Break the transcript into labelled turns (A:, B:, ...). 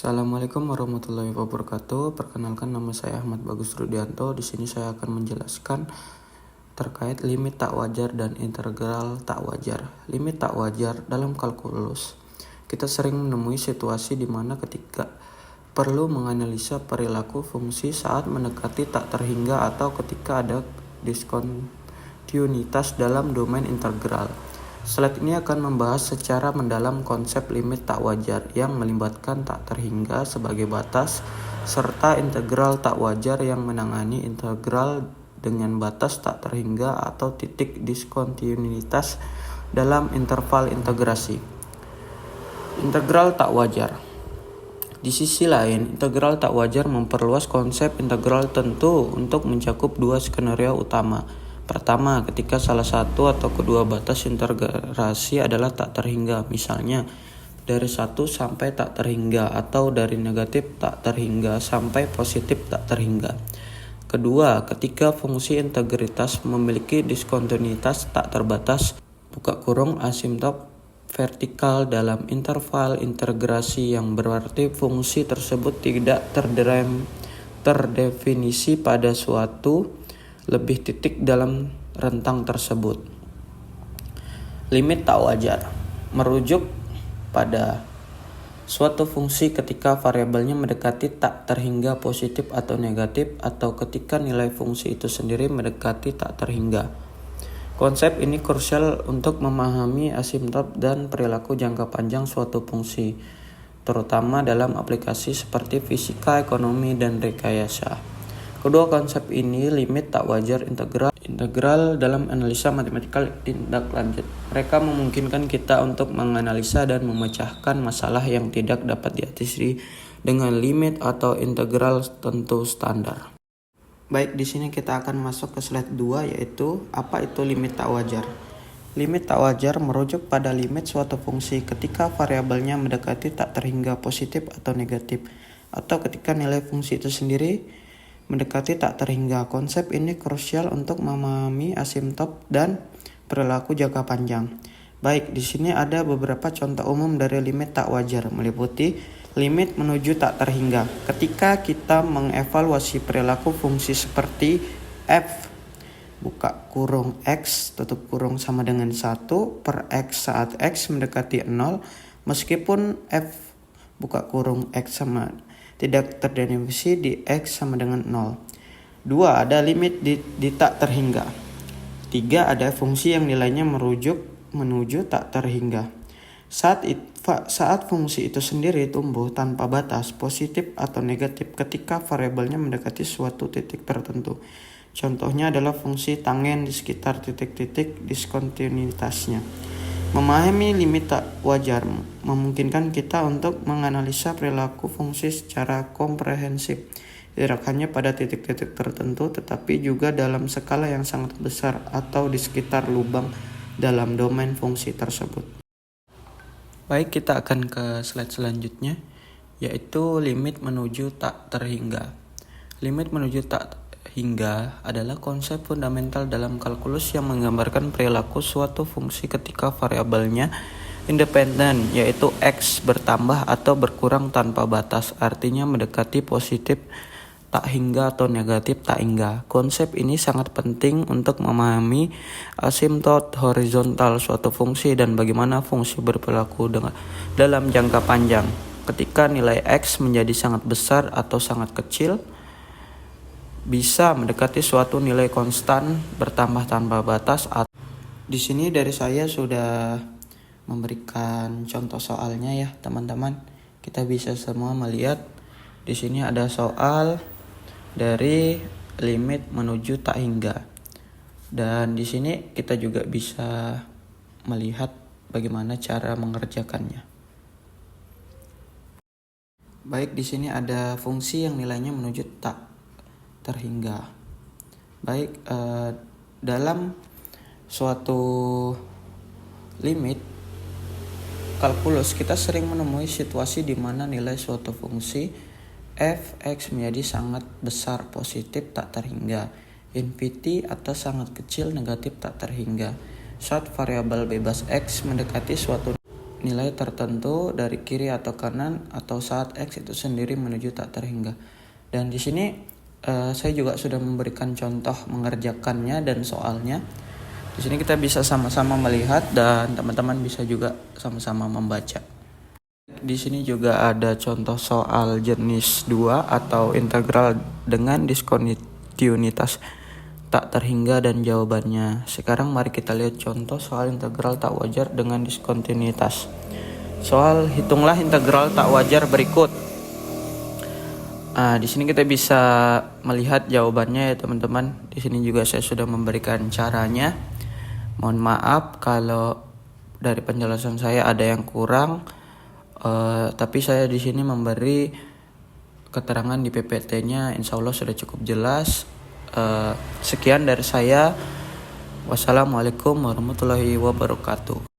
A: Assalamualaikum warahmatullahi wabarakatuh. Perkenalkan, nama saya Ahmad Bagus Rudianto. Di sini saya akan menjelaskan terkait limit tak wajar dan integral tak wajar. Limit tak wajar dalam kalkulus. Kita sering menemui situasi di mana ketika perlu menganalisa perilaku fungsi saat mendekati tak terhingga atau ketika ada diskontinuitas dalam domain integral. Slide ini akan membahas secara mendalam konsep limit tak wajar yang melibatkan tak terhingga sebagai batas, serta integral tak wajar yang menangani integral dengan batas tak terhingga atau titik diskontinuitas dalam interval integrasi. Integral tak wajar. Di sisi lain, integral tak wajar memperluas konsep integral tentu untuk mencakup dua skenario utama. Pertama, ketika salah satu atau kedua batas integrasi adalah tak terhingga, misalnya dari 1 sampai tak terhingga atau dari negatif tak terhingga sampai positif tak terhingga. Kedua, ketika fungsi integritas memiliki diskontinuitas tak terbatas (asimptot vertikal dalam interval integrasi yang berarti fungsi tersebut tidak terdefinisi pada suatu lebih titik dalam rentang tersebut. Limit tak wajar merujuk pada suatu fungsi ketika variabelnya mendekati tak terhingga positif atau negatif, atau ketika nilai fungsi itu sendiri mendekati tak terhingga. Konsep ini krusial untuk memahami asimptot dan perilaku jangka panjang suatu fungsi, terutama dalam aplikasi seperti fisika, ekonomi, dan rekayasa. Kedua konsep ini, limit tak wajar, integral dalam analisa matematika tindak lanjut. Mereka memungkinkan kita untuk menganalisa dan memecahkan masalah yang tidak dapat diatasi dengan limit atau integral tentu standar. Baik, di sini kita akan masuk ke slide 2, yaitu apa itu limit tak wajar. Limit tak wajar merujuk pada limit suatu fungsi ketika variabelnya mendekati tak terhingga positif atau negatif, atau ketika nilai fungsi itu sendiri mendekati tak terhingga. Konsep ini krusial untuk memahami asimptot dan perilaku jangka panjang. Baik, di sini ada beberapa contoh umum dari limit tak wajar, meliputi limit menuju tak terhingga. Ketika kita mengevaluasi perilaku fungsi seperti f (x) sama dengan 1 per x saat x mendekati 0, meskipun f (x) sama tidak terdefinisi di x sama dengan 0. 2. Ada limit di tak terhingga. 3. Ada fungsi yang nilainya menuju tak terhingga. Saat fungsi itu sendiri tumbuh tanpa batas, positif atau negatif ketika variabelnya mendekati suatu titik tertentu. Contohnya adalah fungsi tangen di sekitar titik-titik diskontinuitasnya. Memahami limit tak wajar memungkinkan kita untuk menganalisa perilaku fungsi secara komprehensif, tidak hanya pada titik-titik tertentu, tetapi juga dalam skala yang sangat besar atau di sekitar lubang dalam domain fungsi tersebut. Baik, kita akan ke slide selanjutnya, yaitu limit menuju tak terhingga. Limit menuju tak hingga adalah konsep fundamental dalam kalkulus yang menggambarkan perilaku suatu fungsi ketika variabelnya independen, yaitu x bertambah atau berkurang tanpa batas, artinya mendekati positif tak hingga atau negatif tak hingga. Konsep ini sangat penting untuk memahami asimptot horizontal suatu fungsi dan bagaimana fungsi berperilaku dalam jangka panjang. Ketika nilai x menjadi sangat besar atau sangat kecil, bisa mendekati suatu nilai konstan bertambah tanpa batas. Di sini dari saya sudah memberikan contoh soalnya ya, teman-teman. Kita bisa semua melihat di sini ada soal dari limit menuju tak hingga. Dan di sini kita juga bisa melihat bagaimana cara mengerjakannya. Baik, di sini ada fungsi yang nilainya menuju tak terhingga. Baik, dalam suatu limit kalkulus kita sering menemui situasi di mana nilai suatu fungsi f(x) menjadi sangat besar positif tak terhingga, infinity atau sangat kecil negatif tak terhingga. Saat variabel bebas x mendekati suatu nilai tertentu dari kiri atau kanan atau saat X itu sendiri menuju tak terhingga. Dan di sini saya juga sudah memberikan contoh mengerjakannya dan soalnya. Di sini kita bisa sama-sama melihat dan teman-teman bisa juga sama-sama membaca. Di sini juga ada contoh soal jenis 2 atau integral dengan diskontinuitas tak terhingga dan jawabannya. Sekarang mari kita lihat contoh soal integral tak wajar dengan diskontinuitas. Soal hitunglah integral tak wajar berikut. Di sini kita bisa melihat jawabannya ya teman-teman. Di sini juga saya sudah memberikan caranya. Mohon maaf kalau dari penjelasan saya ada yang kurang. Tapi saya di sini memberi keterangan di PPT-nya, insya Allah sudah cukup jelas. Sekian dari saya. Wassalamualaikum warahmatullahi wabarakatuh.